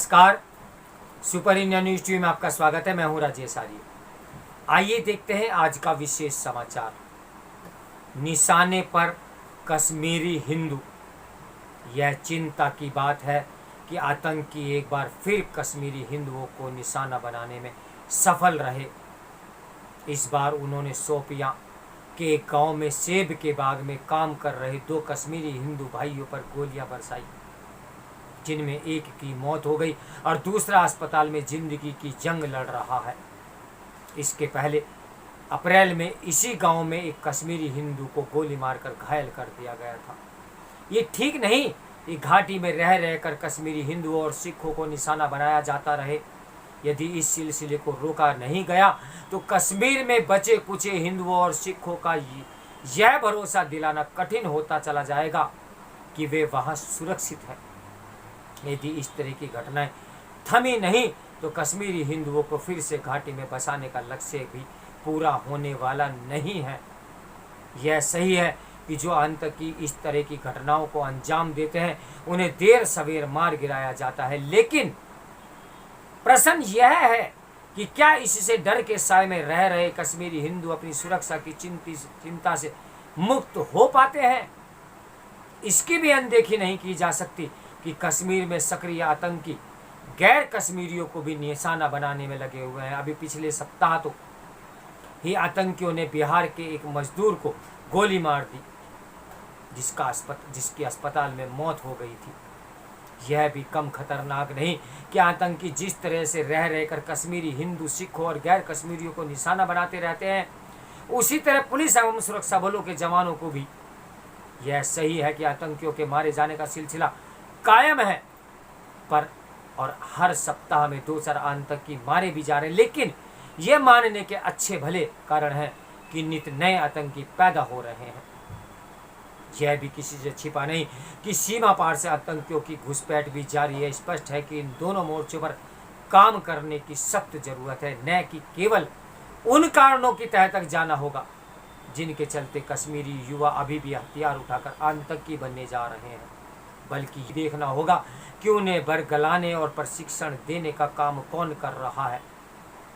नमस्कार। Super India news TV में आपका स्वागत है। मैं हूं राजेश आर्य। आइए देखते हैं आज का विशेष समाचार। निशाने पर कश्मीरी हिंदू। यह चिंता की बात है कि आतंकी एक बार फिर कश्मीरी हिंदुओं को निशाना बनाने में सफल रहे। इस बार उन्होंने शोपियां के गांव में सेब के बाग में काम कर रहे 2 कश्मीरी हिंदू भाइयों पर गोलियां बरसाई, जिनमें एक की मौत हो गई और दूसरा अस्पताल में जिंदगी की जंग लड़ रहा है। इसके पहले अप्रैल में इसी गांव में एक कश्मीरी हिंदू को गोली मारकर घायल कर दिया गया था। ये ठीक नहीं कि घाटी में रह रहकर कश्मीरी हिंदुओं और सिखों को निशाना बनाया जाता रहे। यदि इस सिलसिले को रोका नहीं गया तो कश्मीर में बचे कुचे हिंदुओं और सिखों का यह भरोसा दिलाना कठिन होता चला जाएगा कि वे वहां सुरक्षित हैं। यदि इस तरह की घटनाएं थमी नहीं तो कश्मीरी हिंदुओं को फिर से घाटी में बसाने का लक्ष्य भी पूरा होने वाला नहीं है। यह सही है कि जो आतंकी इस तरह की घटनाओं को अंजाम देते हैं उन्हें देर सवेर मार गिराया जाता है, लेकिन प्रश्न यह है कि क्या इससे डर के साए में रह रहे कश्मीरी हिंदू अपनी सुरक्षा की चिंता से मुक्त हो पाते हैं। इसकी भी अनदेखी नहीं की जा सकती कि कश्मीर में सक्रिय आतंकी गैर कश्मीरियों को भी निशाना बनाने में लगे हुए हैं। अभी पिछले सप्ताह तो ही आतंकियों ने बिहार के एक मजदूर को गोली मार दी, जिसकी अस्पताल में मौत हो गई थी। यह भी कम खतरनाक नहीं कि आतंकी जिस तरह से रह रहकर कश्मीरी हिंदू, सिखों और गैर कश्मीरियों को निशाना बनाते रहते हैं, उसी तरह पुलिस एवं सुरक्षा बलों के जवानों को भी। यह सही है कि आतंकियों के मारे जाने का सिलसिला कायम है, पर और हर सप्ताह में 2-4 आतंकी मारे भी जा रहे हैं, लेकिन यह मानने के अच्छे भले कारण हैं कि नित नए आतंकी पैदा हो रहे हैं। यह भी किसी से छिपा नहीं कि सीमा पार से आतंकियों की घुसपैठ भी जारी है। स्पष्ट है कि इन दोनों मोर्चों पर काम करने की सख्त जरूरत है, न कि केवल उन कारणों की तह तक जाना होगा जिनके चलते कश्मीरी युवा अभी भी हथियार उठाकर आतंकी बनने जा रहे हैं, बल्कि देखना होगा कि उन्हें बरगलाने और प्रशिक्षण देने का काम कौन कर रहा है।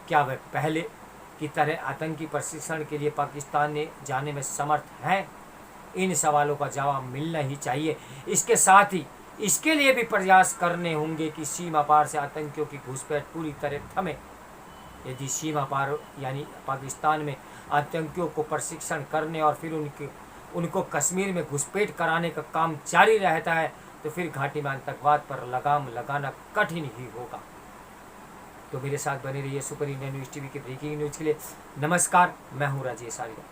क्या वह पहले की तरह आतंकी प्रशिक्षण के लिए पाकिस्तान ने जाने में समर्थ हैं? इन सवालों का जवाब मिलना ही चाहिए। इसके साथ ही इसके लिए भी प्रयास करने होंगे कि सीमा पार से आतंकियों की घुसपैठ पूरी तरह थमे। यदि सीमा पार यानी पाकिस्तान में आतंकियों को प्रशिक्षण करने और फिर उनको कश्मीर में घुसपैठ कराने का काम जारी रहता है तो फिर घाटी में आतंकवाद पर लगाम लगाना कठिन ही होगा। तो मेरे साथ बने रहिए सुपर इंडिया न्यूज टीवी के ब्रेकिंग न्यूज के लिए। नमस्कार, मैं हूं राजेश आर्य।